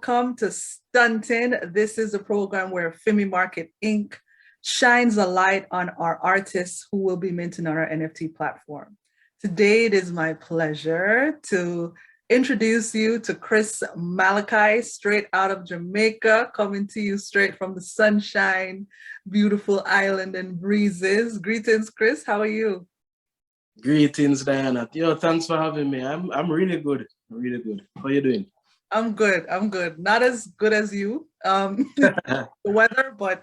welcome to Stunting. This is a program where Fimi Market Inc. shines a light on our artists who will be minting on our NFT platform. Today, it is my pleasure to introduce you to Chris Malachai, straight out of Jamaica, coming to you straight from the sunshine, beautiful island and breezes. Greetings, Chris. How are you? Greetings, Diana. Yo, thanks for having me. I'm really good. Really good. How are you doing? I'm good. I'm good. Not as good as you, the weather, but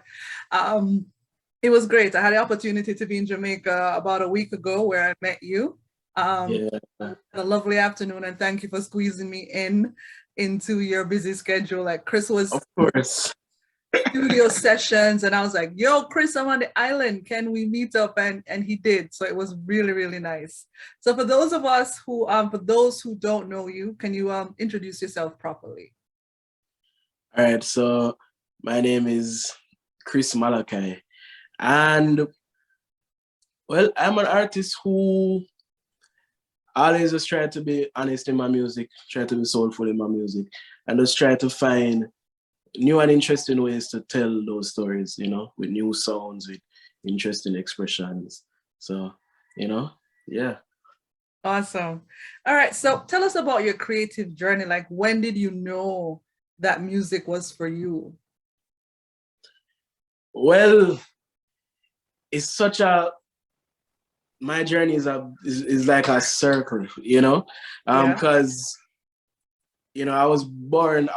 it was great. I had the opportunity to be in Jamaica about a week ago where I met you. Yeah. A lovely afternoon, and thank you for squeezing me into your busy schedule. Like Chris was Of course. studio sessions, and I was like, yo, Chris, I'm on the island, can we meet up? And he did. So it was really, really nice. So for those of us who for those who don't know you, can you introduce yourself properly? All right, so my name is Chris Malachai, and well, I'm an artist who always just try to be honest in my music, try to be soulful in my music, and just try to find new and interesting ways to tell those stories, you know, with new sounds, with interesting expressions. So, you know, yeah. Awesome. All right. So tell us about your creative journey. Like, when did you know that music was for you? Well, it's such a my journey is like a circle, you know, Yeah. because you know I was born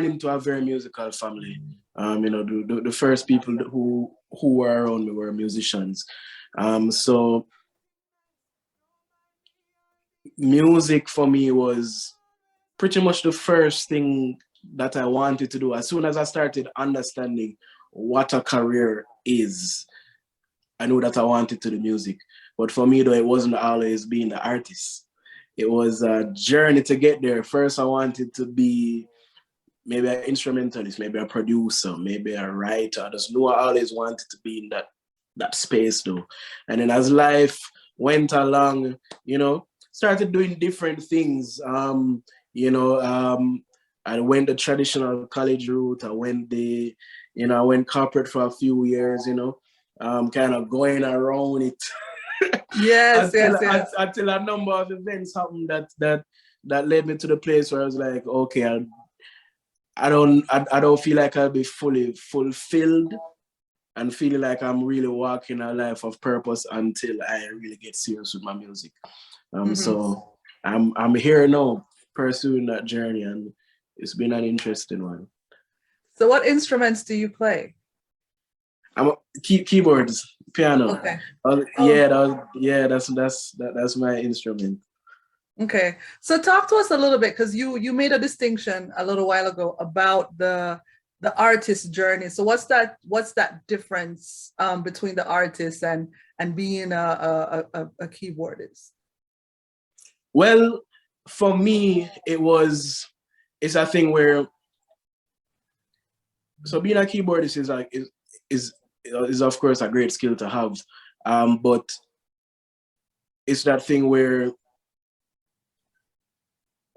into a very musical family. You know, the first people who were around me were musicians. So music for me was pretty much the first thing that I wanted to do. As soon as I started understanding what a career is, I knew that I wanted to do music. But for me, though, it wasn't always being the artist. It was a journey to get there. First, I wanted to be maybe an instrumentalist, maybe a producer, maybe a writer. I just knew I always wanted to be in that space, though. And then as life went along, you know, started doing different things. You know, I went the traditional college route. I went corporate for a few years, you know, kind of going around it. Yes, yes. Until a number of events happened that led me to the place where I was like, okay, I don't feel like I'll be fully fulfilled and feeling like I'm really walking a life of purpose until I really get serious with my music. So I'm here now pursuing that journey, and it's been an interesting one. So what instruments do you play? I'm keyboards, piano. Okay. That's my instrument. Okay. So talk to us a little bit, because you made a distinction a little while ago about the artist journey. So what's that difference between the artist and being a keyboardist? Well, for me, it's a thing where so being a keyboardist is of course a great skill to have, but it's that thing where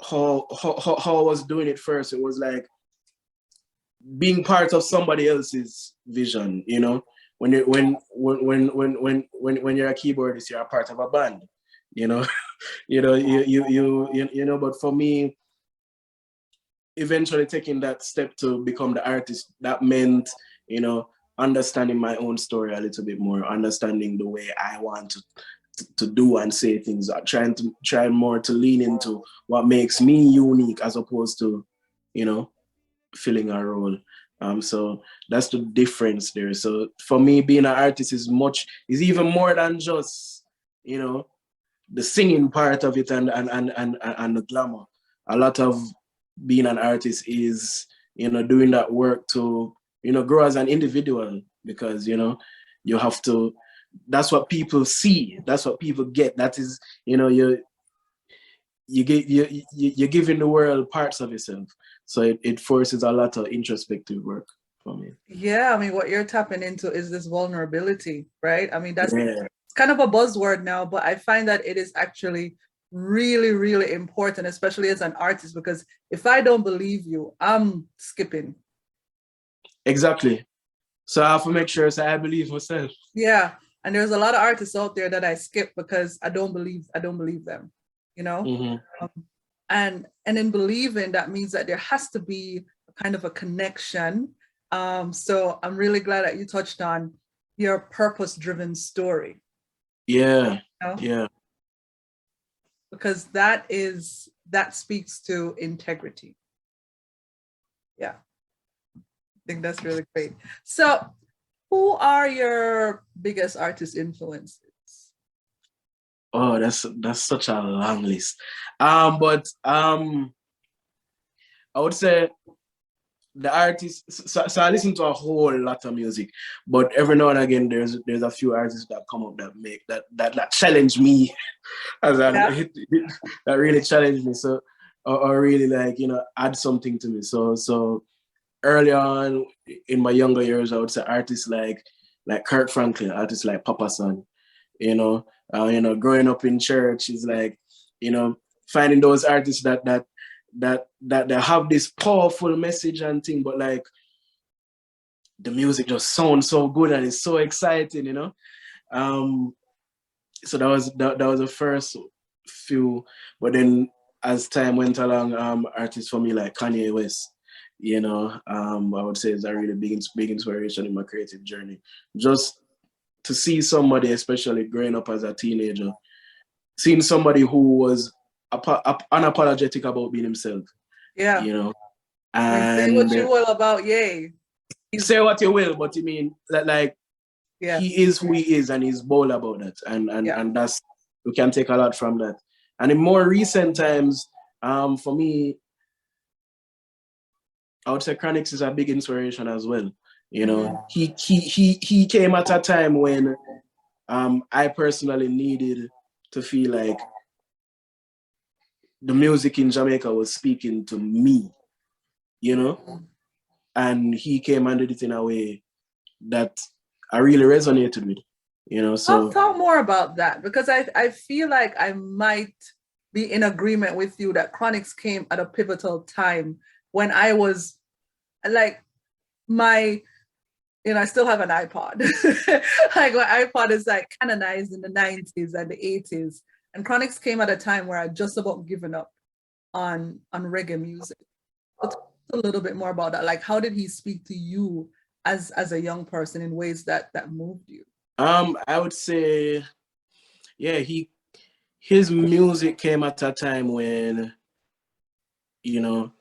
how I was doing it first. It was like being part of somebody else's vision, you know. When you're a keyboardist, you're a part of a band, you know. you know. But for me, eventually taking that step to become the artist, that meant, you know, understanding my own story a little bit more, understanding the way I want to do and say things, try more to lean into what makes me unique as opposed to, you know, filling a role. So that's the difference there. So for me, being an artist is even more than just, you know, the singing part of it and the glamour. A lot of being an artist is, you know, doing that work to, you know, grow as an individual, because, you know, you have to, that's what people see, that's what people get. That is, you know, you're giving the world parts of yourself. So it forces a lot of introspective work for me. Yeah, I mean, what you're tapping into is this vulnerability, right? I mean, that's kind of a buzzword now, but I find that it is actually really, really important, especially as an artist, because if I don't believe you, I'm skipping. Exactly. So I have to make sure so I believe myself. Yeah. And there's a lot of artists out there that I skip because I don't believe them, you know? Mm-hmm. And in believing, that means that there has to be a kind of a connection. So I'm really glad that you touched on your purpose-driven story. Yeah. You know? Yeah. Because that speaks to integrity. Yeah, I think that's really great. So who are your biggest artist influences? Oh, that's such a long list. But I would say the artists. So I listen to a whole lot of music, but every now and again there's a few artists that come up that make that challenge me as Yeah. that really challenge me. So or really like add something to me. So early on in my younger years, I would say artists like Kirk Franklin, artists like Papa San, growing up in church is like, finding those artists that have this powerful message and thing, but like the music just sounds so good and it's so exciting. Um, so that was the first few, but then as time went along, artists for me like Kanye West, I would say is a really big inspiration in my creative journey. Just to see somebody, especially growing up as a teenager, seeing somebody who was unapologetic about being himself, Yeah. you know, I mean, say what you and will about Ye. say what you will, but you mean that like Yeah. he is who he is and he's bold about that, Yeah. and that's we can take a lot from that. And in more recent times, for me, I would say Chronix is a big inspiration as well. He came at a time when I personally needed to feel like the music in Jamaica was speaking to me, you know, and he came and did it in a way that I really resonated with, Talk, so talk more about that, because I feel like I might be in agreement with you that Chronics came at a pivotal time when I was like my, I still have an iPod. Like my iPod is like canonized in the 90s and the 80s. And Chronics came at a time where I just about given up on reggae music. But talk a little bit more about that. Like how did he speak to you as a young person in ways that moved you? I would say, yeah, his music came at a time when, you know,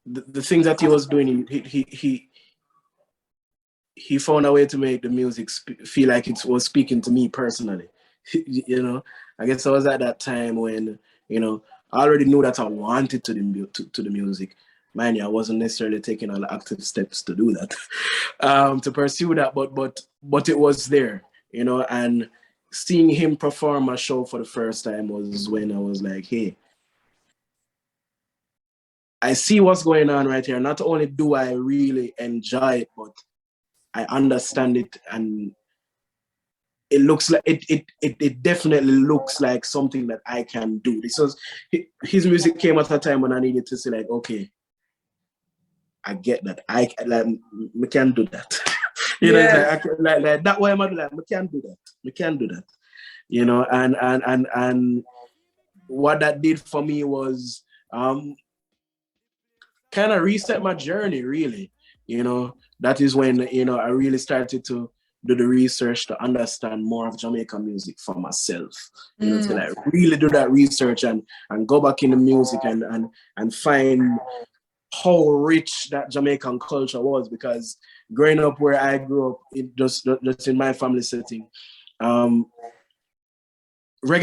the things that he was doing, he found a way to make the music feel like it was speaking to me personally. I guess I was at that time when, I already knew that I wanted to the music. Mind you, I wasn't necessarily taking all the active steps to do that, to pursue that, but it was there, and seeing him perform a show for the first time was when I was like, hey, I see what's going on right here. Not only do I really enjoy it, but I understand it, and it looks like it definitely looks like something that I can do. This was his music came at a time when I needed to say like, okay, I get that. We can do that. It's Yes. like that way I'm like, we can do that. We can do that. And what that did for me was kind of reset my journey, really. That is when, I really started to do the research to understand more of Jamaican music for myself. To like really do that research and go back in the music and find how rich that Jamaican culture was, because growing up where I grew up, it just in my family setting, reggae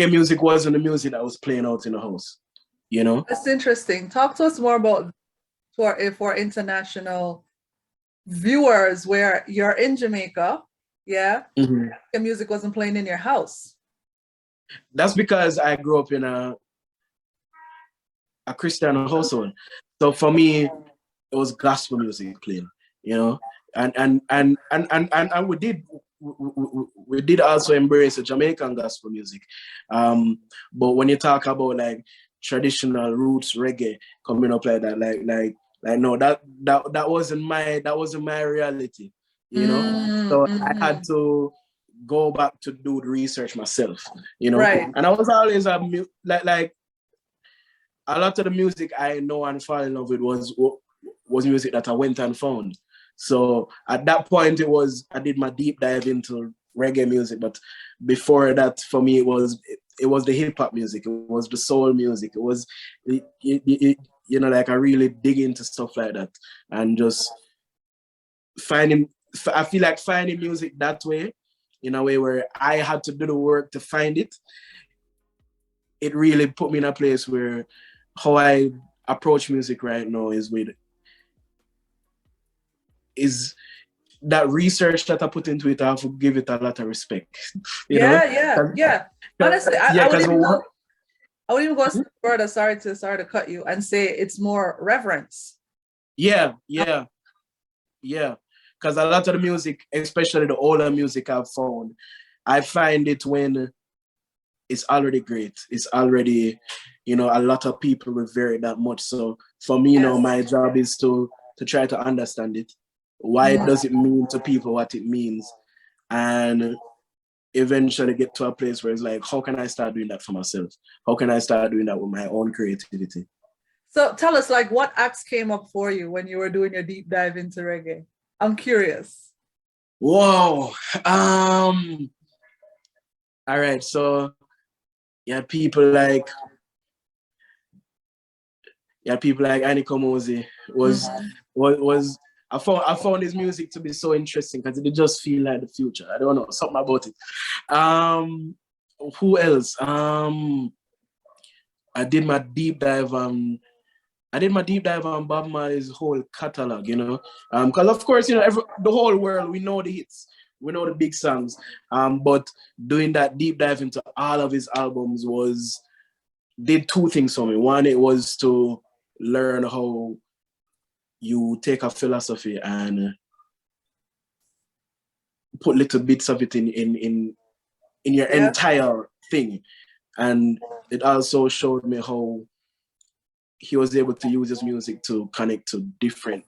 music wasn't the music that was playing out in the house. That's interesting. Talk to us more about for international viewers where you're in Jamaica, yeah, Mm-hmm. the music wasn't playing in your house. That's because I grew up in a Christian household. So for me, it was gospel music playing, and we did we did also embrace the Jamaican gospel music. But when you talk about like traditional roots reggae coming up like that, like no, that wasn't my reality, you know. So I had to go back to do the research myself, you know. Right. And I was always like a lot of the music I know and fall in love with was music that I went and found. So at that point, I did my deep dive into reggae music. But before that, for me, it was the hip hop music. It was the soul music. It was, you know, like I really dig into stuff like that and just I feel like finding music that way, in a way where I had to do the work to find it. It really put me in a place where how I approach music right now is that research that I put into it. I have to give it a lot of respect. You know? Yeah. Honestly, I would because even go. I would even go further. Sorry to cut you and say it's more reverence. Yeah. Because a lot of the music, especially the older music I've found, I find it when it's already great. It's already, you know, a lot of people revere it that much. So for me, you know, my job is to try to understand it. Why does it mean to people what it means? And eventually get to a place where it's like, how can I start doing that for myself? How can I start doing that with my own creativity? So tell us, like, what acts came up for you when you were doing your deep dive into reggae? I'm curious. Whoa. All right. So people like Annie Komozi was I found his music to be so interesting because it just feel like the future. I don't know, something about it. Who else? I did my deep dive on Bob Marley's whole catalog, you know. Because of course, you know, the whole world, we know the hits, we know the big songs. But doing that deep dive into all of his albums did two things for me. One, it was to learn how you take a philosophy and put little bits of it in your entire thing. And it also showed me how he was able to use his music to connect to different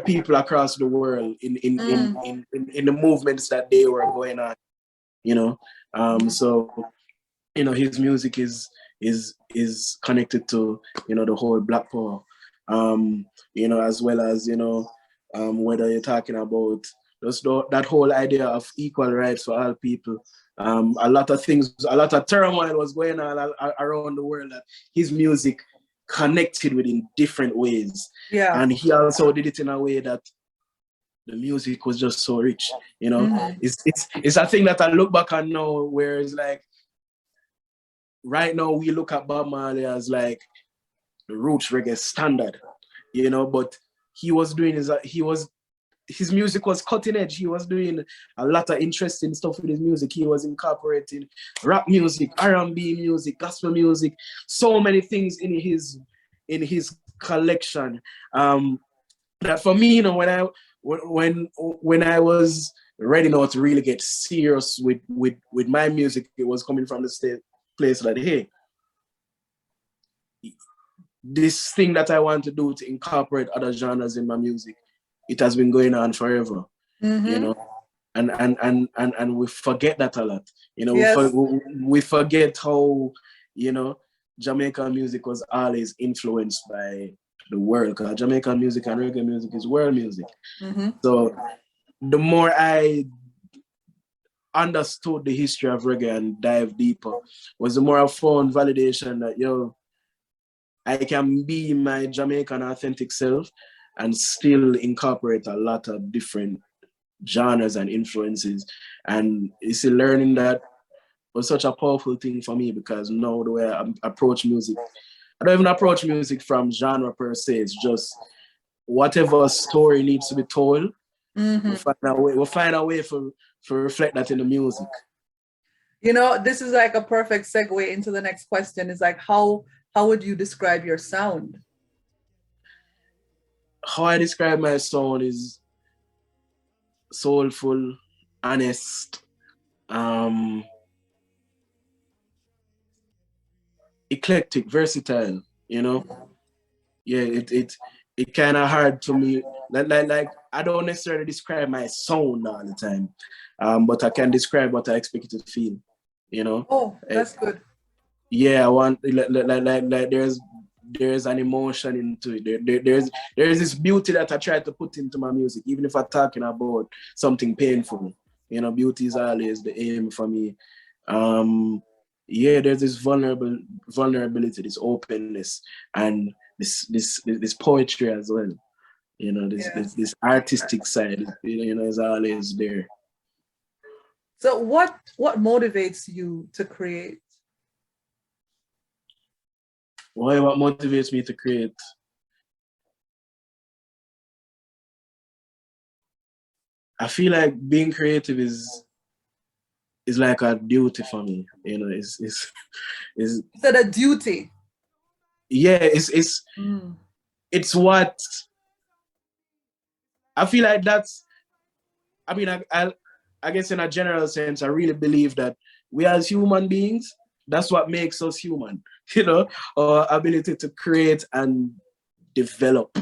people across the world in the movements that they were going on, you know. So, you know, his music is connected to, you know, the whole Black Power, you know, as well as, you know, whether you're talking about just that whole idea of equal rights for all people. A lot of turmoil was going on around the world that his music connected with in different ways. Yeah. And he also did it in a way that the music was just so rich, you know. It's a thing that I look back and know, where it's like, right now we look at Bob Marley as like the roots reggae standard, you know, but his music was cutting edge. He was doing a lot of interesting stuff with his music. He was incorporating rap music, R&B music, gospel music, so many things in his collection. That for me, you know, when I was ready now to really get serious with my music, it was coming from the place that, hey, this thing that I want to do to incorporate other genres in my music, it has been going on forever, you know, and we forget that a lot, you know. We forget how, you know, Jamaican music was always influenced by the world, because Jamaican music and reggae music is world music. So the more I understood the history of reggae and dive deeper, was the more I found validation that, yo, I can be my Jamaican authentic self and still incorporate a lot of different genres and influences. And it's learning that was such a powerful thing for me, because now the way I approach music, I don't even approach music from genre per se. It's just whatever story needs to be told, we'll find a way for reflect that in the music. You know, this is like a perfect segue into the next question. Is like, how would you describe your sound? How I describe my sound is soulful, honest, eclectic, versatile, you know. Yeah, it kind of hard for me. Like I don't necessarily describe my sound all the time, but I can describe what I expect it to feel, you know. Oh, Eh, that's good. yeah, I want like there's an emotion into it. There's this beauty that I try to put into my music, even if I'm talking about something painful. You know, beauty is always the aim for me. Yeah, there's this vulnerability, this openness, and this poetry as well. You know, Yeah. this artistic side, you know, is always there. So what motivates you to create? Why? What motivates me to create? I feel like being creative is like a duty for me. You know, is So the duty. yeah, Mm. it's what I feel like. That's I mean, I guess in a general sense, I really believe that we as human beings, that's what makes us human. You know, our ability to create and develop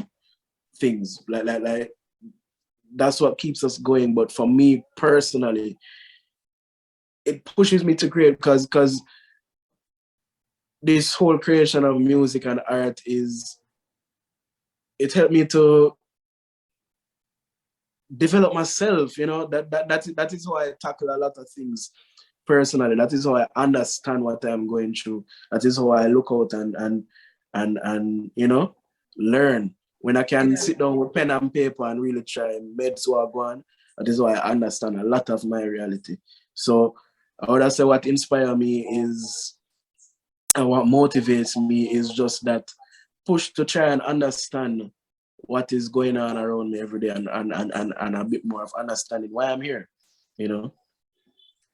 things like that's what keeps us going. But for me personally, it pushes me to create because this whole creation of music and art is it helped me to develop myself. You know, that is how I tackle a lot of things personally. That is how I understand what I'm going through. That is how I look out and you know, learn. When I can Yeah. sit down with pen and paper and really try and med so I go on, that is how I understand a lot of my reality. So I would say what inspires me is and what motivates me is just that push to try and understand what is going on around me every day and a bit more of understanding why I'm here. You know,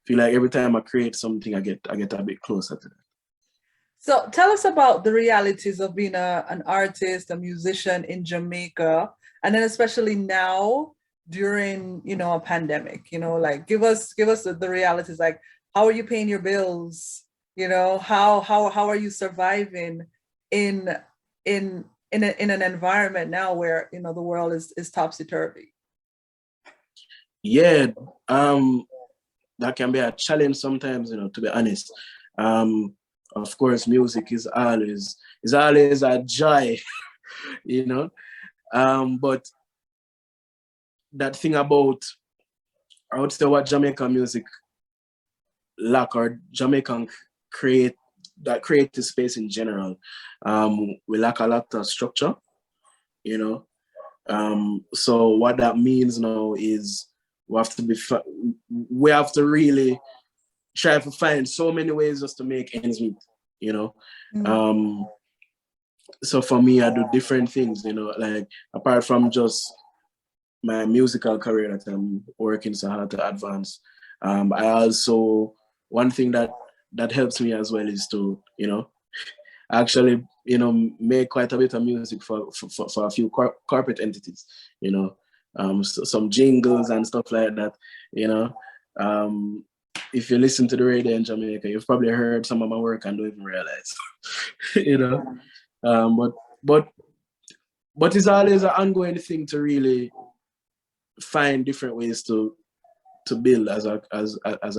feel like every time I create something, I get a bit closer to that. So tell us about the realities of being an artist, a musician in Jamaica, and then especially now during, a pandemic, like give us the realities, like how are you paying your bills? How are you surviving in in an environment now where, the world is topsy-turvy? Yeah, um, that can be a challenge sometimes, you know, to be honest. Um, of course, music is always a joy, you know. But that thing about I would say what Jamaican music lack or Jamaican create that creative space in general. We lack a lot of structure, you know. So what that means now is we have to be we have to really try to find so many ways just to make ends meet, you know. Mm. Um, so for me, I do different things, you know, like apart from just my musical career that I'm working so hard to advance. I also one thing that helps me as well is to, you know, actually, you know, make quite a bit of music for a few corporate entities, you know, so, some jingles and stuff like that, you know. Um, if you listen to the radio in Jamaica, you've probably heard some of my work and don't even realize, you know. Um, but but but it's always an ongoing thing to really find different ways to build as an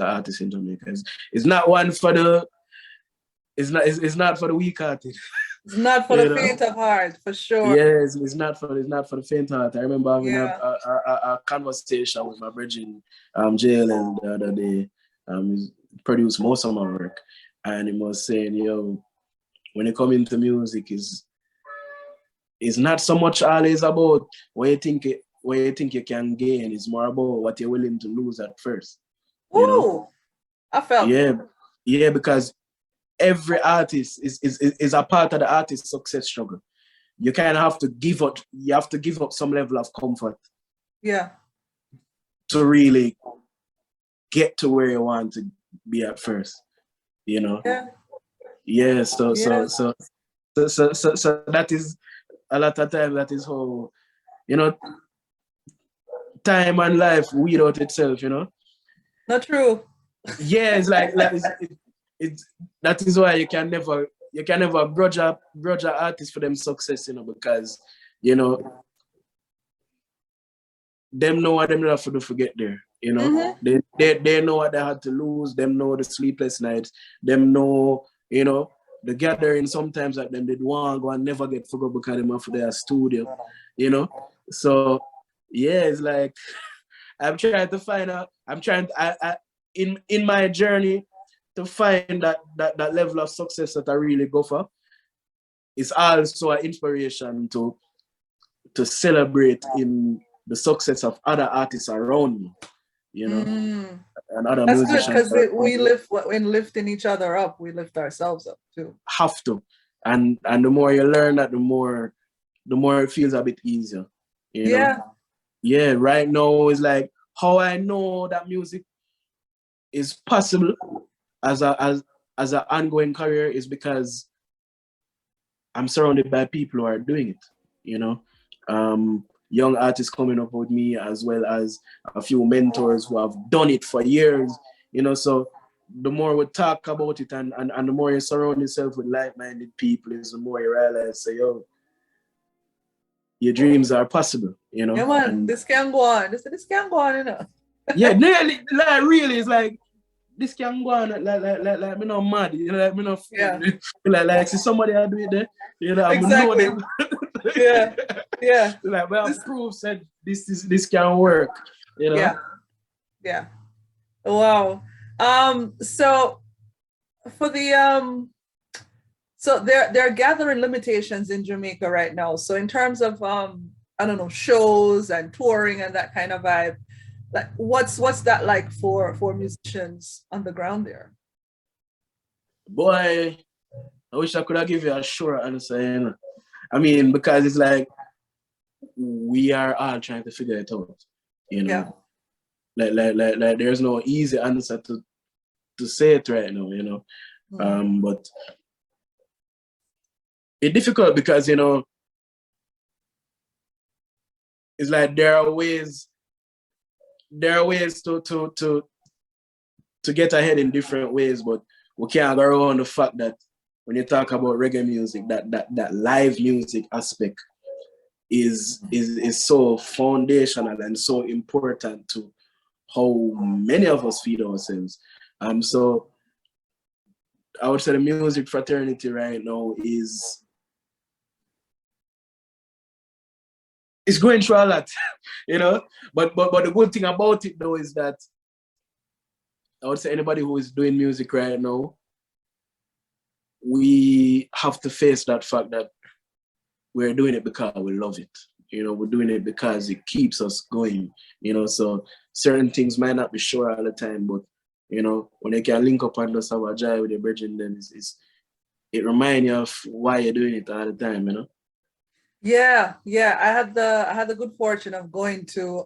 artist in Jamaica. It's not one for the it's not for the weak hearted. It's not for the You know? faint of heart, for sure. Yes, it's not for the faint heart. I remember having Yeah. a conversation with my brethren, JLN the other day. He produced most of my work, and he was saying, "Yo, when you come into music, is not so much always about what you think you can gain. It's more about what you're willing to lose at first. You know? Woo! I felt Yeah, yeah, because every artist is a part of the artist's success struggle. You kind of have to give up. You have to give up some level of comfort yeah. to really get to where you want to be at first. You know? Yeah. Yeah. So so Yeah. so so that is a lot of time. That is how you know time and life weed out itself. You know? Not true. Yeah, it's like it's that is why you can never grudge a artist for them success, because you know them know what them have to do to get there. Mm-hmm. They know what they had to lose. Them know the sleepless nights. Them know the gathering sometimes that them did want to go and never get forgot because them have for their studio. You know, so yeah, it's like I'm trying to find out. I'm trying. In my journey to find that level of success that I really go for. It's also an inspiration to celebrate in the success of other artists around me, Mm. and other That's good musicians because around we me. lift when lifting each other up, we lift ourselves up too. Have to, and the more you learn that, the more it feels a bit easier, you know. Yeah. Yeah, right now it's like how I know that music is possible as as an ongoing career is because I'm surrounded by people who are doing it, you know. Young artists coming up with me, as well as a few mentors who have done it for years, So the more we talk about it, and the more you surround yourself with like-minded people, is the more you realize, say, yo, your dreams are possible, Yeah, man. And This can go on. This can go on. yeah, nearly, like really, it's like this can go on like me not mad, like me not fool. Yeah. Like see somebody I do it there, I know Exactly. them. Yeah. Yeah. Like, well, This, proof said this can work. yeah. Yeah. Wow. So for the so they're gathering limitations in Jamaica right now. So in terms of I don't know, shows and touring and that kind of vibe, like what's that like for musicians on the ground there? Boy, I wish I could have give you a short answer. I mean, because it's like we are all trying to figure it out. You know, Yeah. like there's no easy answer to say it right now. But it's difficult because it's like there are ways to get ahead in different ways, but we can't go around the fact that when you talk about reggae music, that live music aspect is so foundational and so important to how many of us feed ourselves. So I would say the music fraternity right now is going through a lot, But the good thing about it though is that I would say anybody who is doing music right now, we have to face that fact that we're doing it because we love it. We're doing it because it keeps us going. So certain things might not be sure all the time, but when you can link up and just have a joy with your brethren, then it reminds you of why you're doing it all the time. Yeah, yeah. I had the good fortune of going to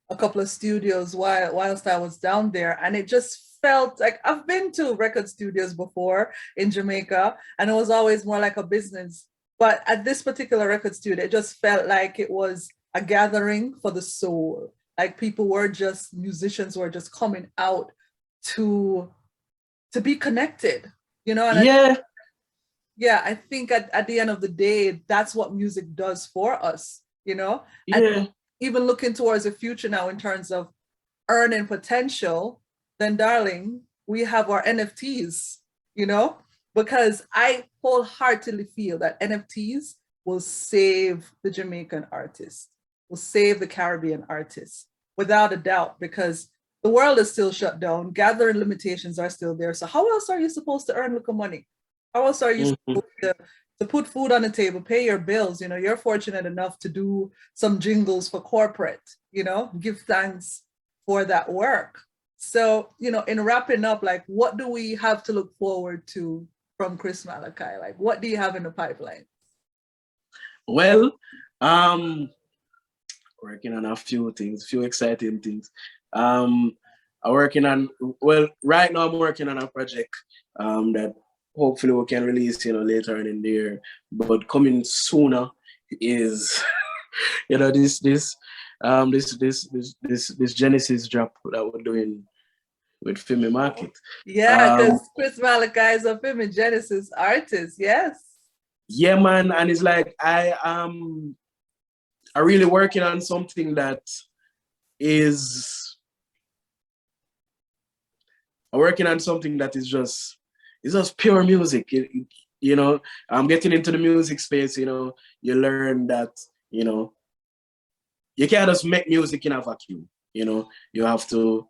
a couple of studios whilst I was down there, and it just felt like I've been to record studios before in Jamaica, and it was always more like a business. But at this particular record studio, it just felt like it was a gathering for the soul. Like people were just musicians were just coming out to be connected, and Yeah, yeah, I think at the end of the day, that's what music does for us. And yeah, even looking towards the future now in terms of earning potential, then darling, we have our NFTs, because I wholeheartedly feel that NFTs will save the Jamaican artist, will save the Caribbean artist, without a doubt, because the world is still shut down, gathering limitations are still there. So how else are you supposed to earn little money? How else are you mm-hmm. supposed to put food on the table, pay your bills? You're fortunate enough to do some jingles for corporate, give thanks for that work. So, in wrapping up, like, what do we have to look forward to from Chris Malachai? Like, what do you have in the pipeline? Well, working on a few things, few exciting things. I'm working on, well, right now I'm working on a project that hopefully we can release, later on in the year. But coming sooner is, this Genesis drop that we're doing with Fimi Market. Yeah, because Chris Malachai is a Fimi Genesis artist. Yes. Yeah, man, and it's like I'm really working on something that is it's just pure music. You know, I'm getting into the music space. You know, you learn that you can't just make music in a vacuum. You know, you have to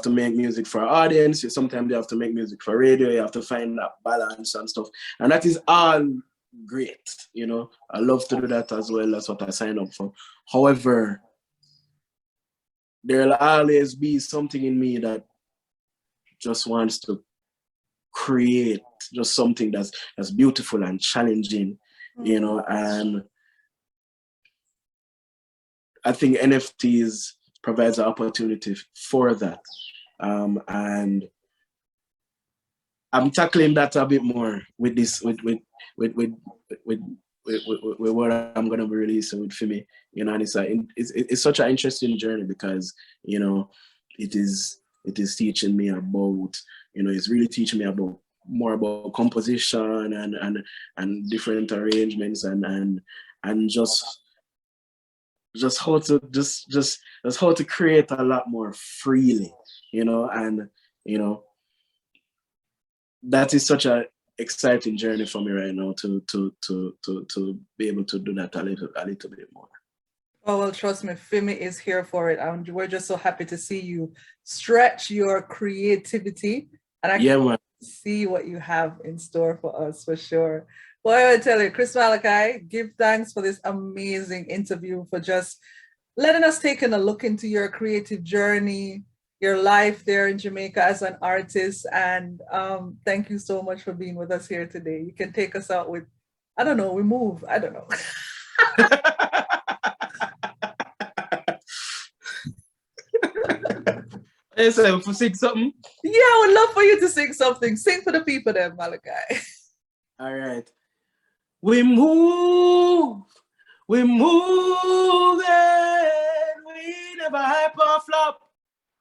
make music for an audience. Sometimes you have to make music for radio. You have to find that balance and stuff, and that is all great. You know, I love to do that as well. That's what I signed up for. However, there'll always be something in me that just wants to create just something that's beautiful and challenging, you know, and I think NFTs provides an opportunity for that. And I'm tackling that a bit more with this, with what I'm gonna be releasing with Fimi, you know, and it's such an interesting journey because, you know, it is teaching me about, you know, it's really teaching me about more about composition and different arrangements and just how to just how to create a lot more freely, you know, and you know that is such a exciting journey for me right now to be able to do that a little bit more. Oh, well, trust me, Fimi is here for it. And we're just so happy to see you stretch your creativity. And I can see what you have in store for us, for sure. Well, I will tell you, Chris Malachai, give thanks for this amazing interview, for just letting us take a look into your creative journey, your life there in Jamaica as an artist. And thank you so much for being with us here today. You can take us out with, I don't know, we move. I don't know. Yes, for sing something. Yeah, I would love for you to sing something. Sing for the people there, Malachai. All right. We move, we moving. We never hype or flop.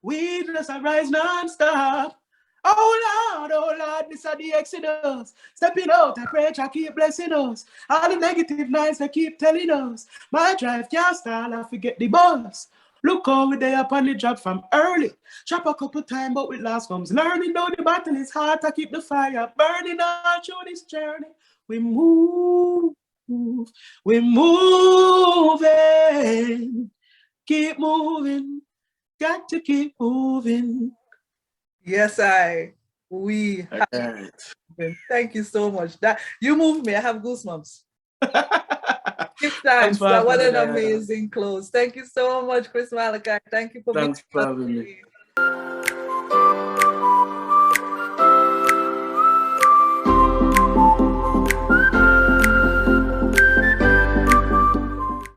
We just arise non-stop. Oh Lord, this are the exodus. Stepping out, I pray I keep blessing us. All the negative nights they keep telling us. My drive can't stall, I forget the bus. Look how we there up on the job from early. Drop a couple times, but with last comes learning. Though the battle is hard to keep the fire burning all through this journey. We move, we moving. Keep moving, got to keep moving. Yes, we have. Right. Thank you so much. That you moved me. I have goosebumps. Give thanks. What an amazing close. Thank you so much, Chris Malachai. Thank you for being here.